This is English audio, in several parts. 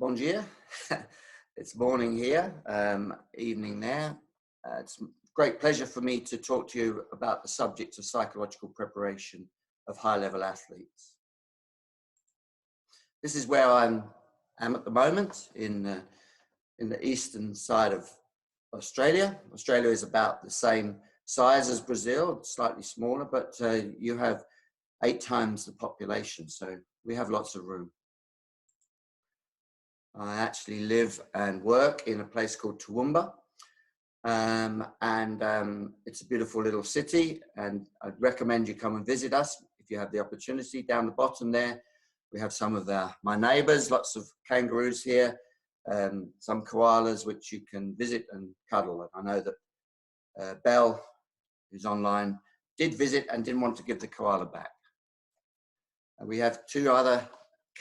Bon dia. It's morning here, evening there. It's a great pleasure for me to talk to you about the subject of psychological preparation of high-level athletes. This is where I am at the moment in the eastern side of Australia. Australia is about the same size as Brazil, slightly smaller, but you have 8 times the population, so we have lots of room. I actually live and work in a place called Toowoomba, and it's a beautiful little city, and I'd recommend you come and visit us if you have the opportunity. Down the bottom there, we have some of my neighbours, lots of kangaroos here, some koalas which you can visit and cuddle. I know that Belle, who's online, did visit and didn't want to give the koala back. We have 2 other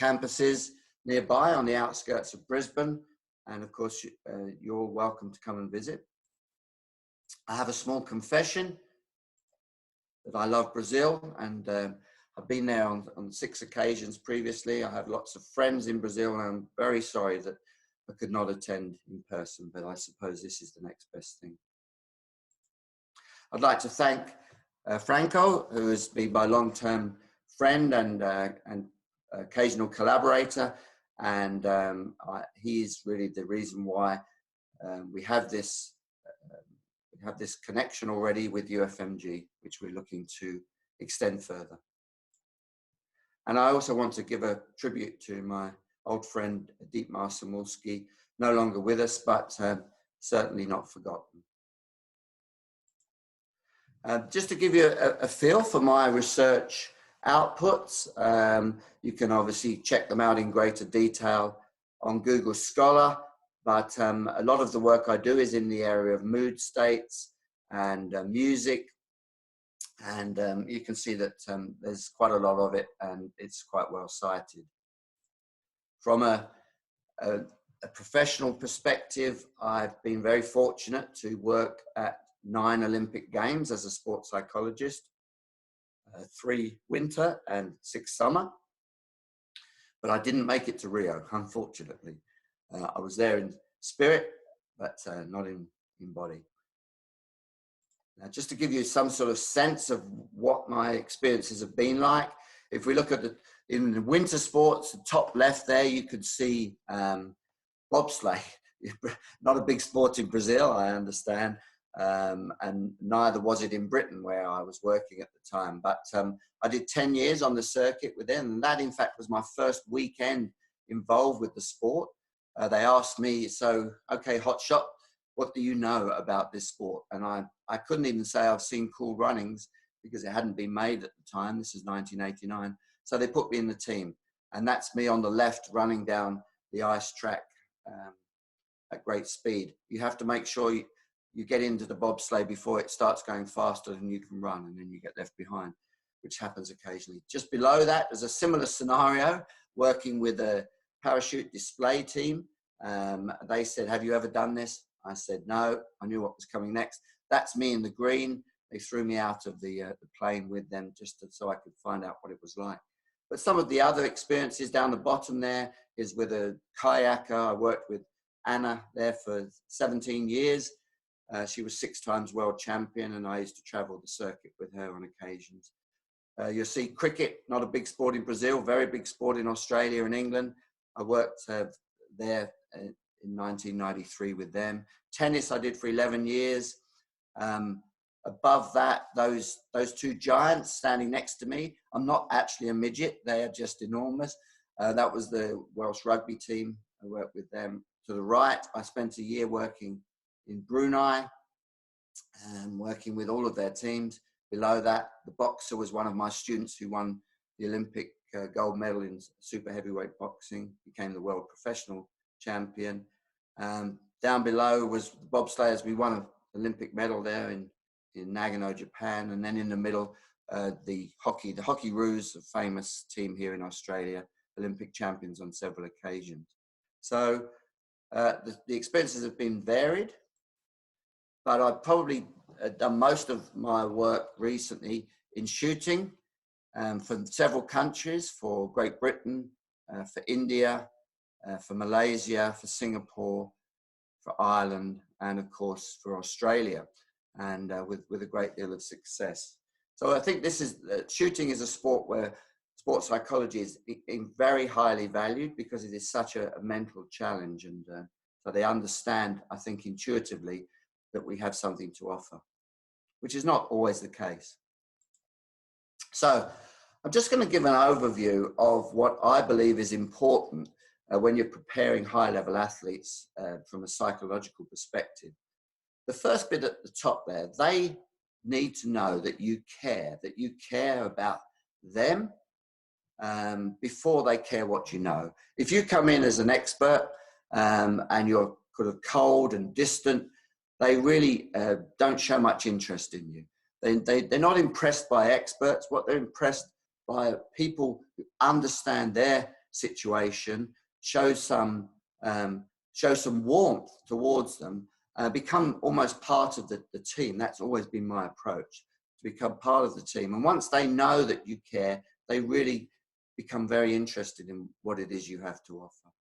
campuses nearby on the outskirts of Brisbane, and of course you're welcome to come and visit. I have a small confession that I love Brazil, and I've been there on 6 occasions previously. I have lots of friends in Brazil, and I'm very sorry that I could not attend in person, but I suppose this is the next best thing. I'd like to thank Franco, who has been my long-term friend and occasional collaborator, and he's really the reason why we have this connection already with UFMG, which we're looking to extend further. And I also want to give a tribute to my old friend Dietmar Samulski, no longer with us, but certainly not forgotten. Just to give you a feel for my research outputs, you can obviously check them out in greater detail on Google Scholar, but a lot of the work I do is in the area of mood states and music, and you can see that there's quite a lot of it, and it's quite well cited. From a professional perspective, I've been very fortunate to work at 9 Olympic Games as a sports psychologist, 3 winter and 6 summer, but I didn't make it to Rio, unfortunately. I was there in spirit, but not in body. Now, just to give you some sort of sense of what my experiences have been like, if we look at in the winter sports, the top left there, you could see bobsleigh. Not a big sport in Brazil, I understand. And neither was it in Britain where I was working at the time, but I did 10 years on the circuit with them, and that in fact was my first weekend involved with the sport. They asked me, so okay, hotshot, what do you know about this sport? And I couldn't even say I've seen Cool Runnings because it hadn't been made at the time. This is 1989, so they put me in the team, and that's me on the left running down the ice track at great speed. You have to make sure you get into the bobsleigh before it starts going faster than you can run, and then you get left behind, which happens occasionally. Just below that, there's a similar scenario, working with a parachute display team. They said, have you ever done this? I said, no. I knew what was coming next. That's me in the green. They threw me out of the plane with them just so I could find out what it was like. But some of the other experiences down the bottom there is with a kayaker. I worked with Anna there for 17 years. She was 6 times world champion, and I used to travel the circuit with her on occasions. You'll see cricket, not a big sport in Brazil, very big sport in Australia and England. I worked there in 1993 with them. Tennis I did for 11 years. Above that, those 2 giants standing next to me, I'm not actually a midget, they are just enormous. That was the Welsh rugby team. I worked with them. To the right, I spent a year working in Brunei and working with all of their teams. Below that, the boxer was one of my students who won the Olympic gold medal in super heavyweight boxing, became the world professional champion. Down below was the bobsleighers. We won an Olympic medal there in Nagano, Japan. And then in the middle, the Hockeyroos, a famous team here in Australia, Olympic champions on several occasions. So the experiences have been varied, but I've probably done most of my work recently in shooting for several countries, for Great Britain, for India, for Malaysia, for Singapore, for Ireland, and of course for Australia, and with a great deal of success. So I think this is shooting is a sport where sports psychology is very highly valued because it is such a mental challenge, and so they understand, I think, intuitively that we have something to offer, which is not always the case. So I'm just going to give an overview of what I believe is important when you're preparing high-level athletes from a psychological perspective. The first bit at the top there, they need to know that you care about them before they care what you know. If you come in as an expert and you're kind of cold and distant, they really don't show much interest in you. They're not impressed by experts. What they're impressed by people who understand their situation, show some warmth towards them, become almost part of the team. That's always been my approach, to become part of the team. And once they know that you care, they really become very interested in what it is you have to offer.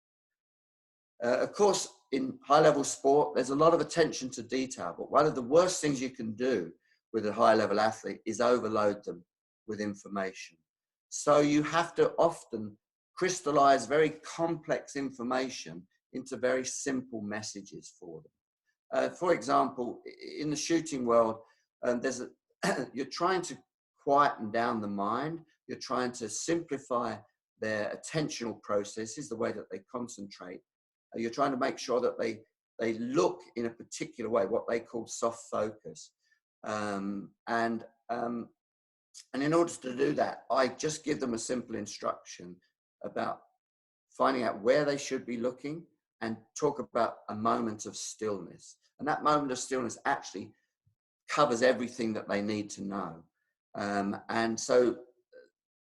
Of course, in high-level sport, there's a lot of attention to detail, but one of the worst things you can do with a high-level athlete is overload them with information. So you have to often crystallize very complex information into very simple messages for them. For example, in the shooting world, you're trying to quieten down the mind. You're trying to simplify their attentional processes, the way that they concentrate. You're trying to make sure that they look in a particular way, what they call soft focus. And in order to do that, I just give them a simple instruction about finding out where they should be looking and talk about a moment of stillness. And that moment of stillness actually covers everything that they need to know. And so,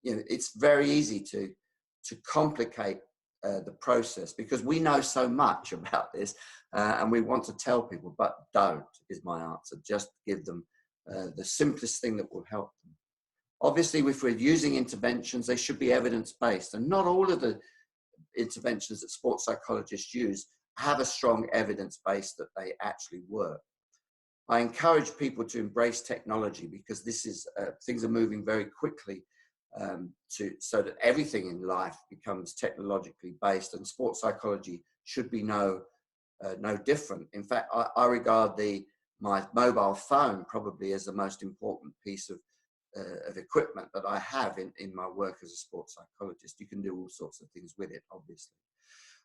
it's very easy to complicate the process because we know so much about this and we want to tell people, but don't, is my answer. Just give them the simplest thing that will help them. Obviously, if we're using interventions, they should be evidence-based, and not all of the interventions that sports psychologists use have a strong evidence base that they actually work. I encourage people to embrace technology because this is things are moving very quickly so that everything in life becomes technologically based, and sports psychology should be no different. In fact, I regard my mobile phone probably as the most important piece of equipment that I have in my work as a sports psychologist. You can do all sorts of things with it, obviously.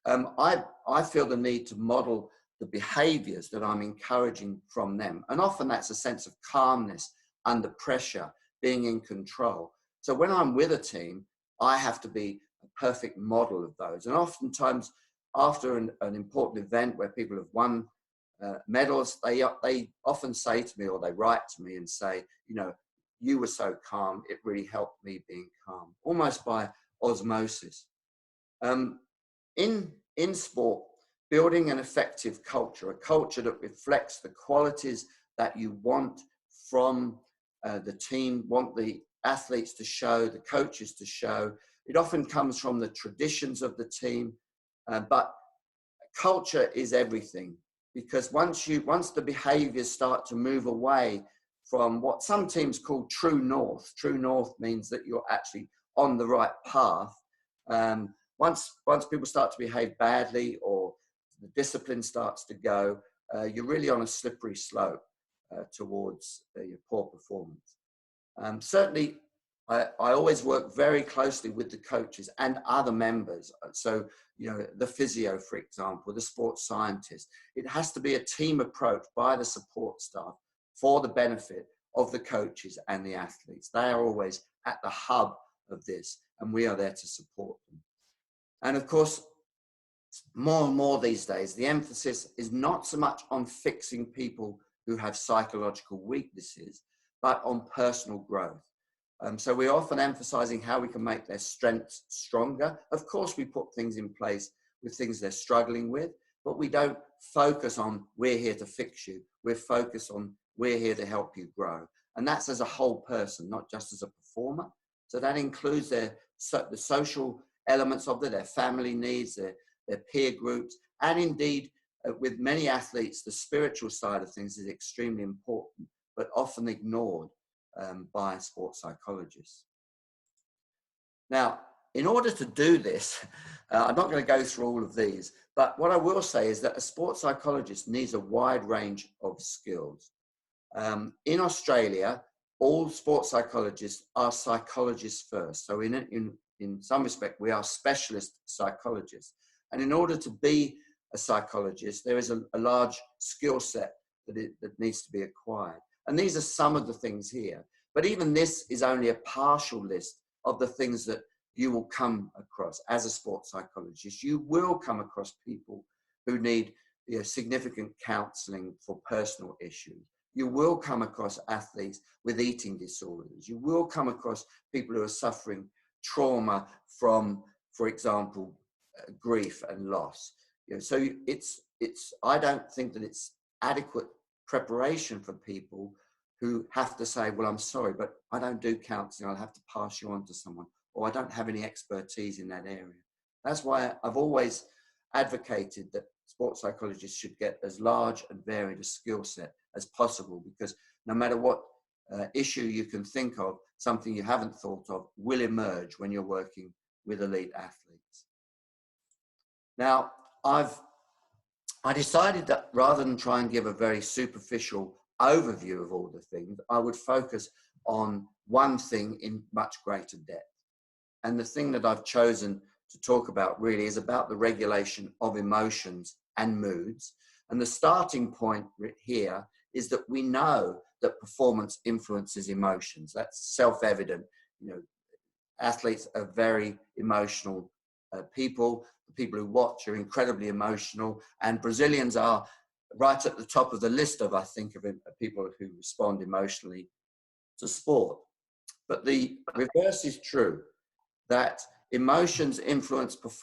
I feel the need to model the behaviors that I'm encouraging from them. And often that's a sense of calmness under pressure, being in control. So when I'm with a team, I have to be a perfect model of those. And oftentimes after an important event where people have won medals, they often say to me, or they write to me and say, you were so calm, it really helped me being calm, almost by osmosis. In sport, building an effective culture, a culture that reflects the qualities that you want from the team, want the athletes to show, the coaches to show. It often comes from the traditions of the team, but culture is everything, because once the behaviors start to move away from what some teams call true north means that you're actually on the right path. Once people start to behave badly or the discipline starts to go, you're really on a slippery slope towards your poor performance. Certainly, I always work very closely with the coaches and other members. So, the physio, for example, the sports scientist. It has to be a team approach by the support staff for the benefit of the coaches and the athletes. They are always at the hub of this, and we are there to support them. And of course, more and more these days, the emphasis is not so much on fixing people who have psychological weaknesses, but on personal growth. So we're often emphasizing how we can make their strengths stronger. Of course, we put things in place with things they're struggling with, but we don't focus on, we're here to fix you. We're focused on, we're here to help you grow. And that's as a whole person, not just as a performer. So that includes the social elements of their family needs, their their peer groups, and indeed with many athletes, the spiritual side of things is extremely important, but often ignored by sports psychologists. Now, in order to do this, I'm not going to go through all of these, but what I will say is that a sports psychologist needs a wide range of skills. In Australia, all sports psychologists are psychologists first. So in some respect, we are specialist psychologists. And in order to be a psychologist, there is a large skill set that needs to be acquired. And these are some of the things here. But even this is only a partial list of the things that you will come across as a sports psychologist. You will come across people who need significant counseling for personal issues. You will come across athletes with eating disorders. You will come across people who are suffering trauma from, for example, grief and loss. So I don't think that it's adequate preparation for people who have to say, well, I'm sorry, but I don't do counseling. I'll have to pass you on to someone, or I don't have any expertise in that area. That's why I've always advocated that sports psychologists should get as large and varied a skill set as possible, because no matter what issue you can think of, something you haven't thought of will emerge when you're working with elite athletes. Now, I decided that rather than try and give a very superficial overview of all the things, I would focus on one thing in much greater depth. And the thing that I've chosen to talk about really is about the regulation of emotions and moods. And the starting point here is that we know that performance influences emotions. That's self-evident. Athletes are very emotional people. The people who watch are incredibly emotional, and Brazilians are right at the top of the list of, I think, of people who respond emotionally to sport. But the reverse is true, that emotions influence performance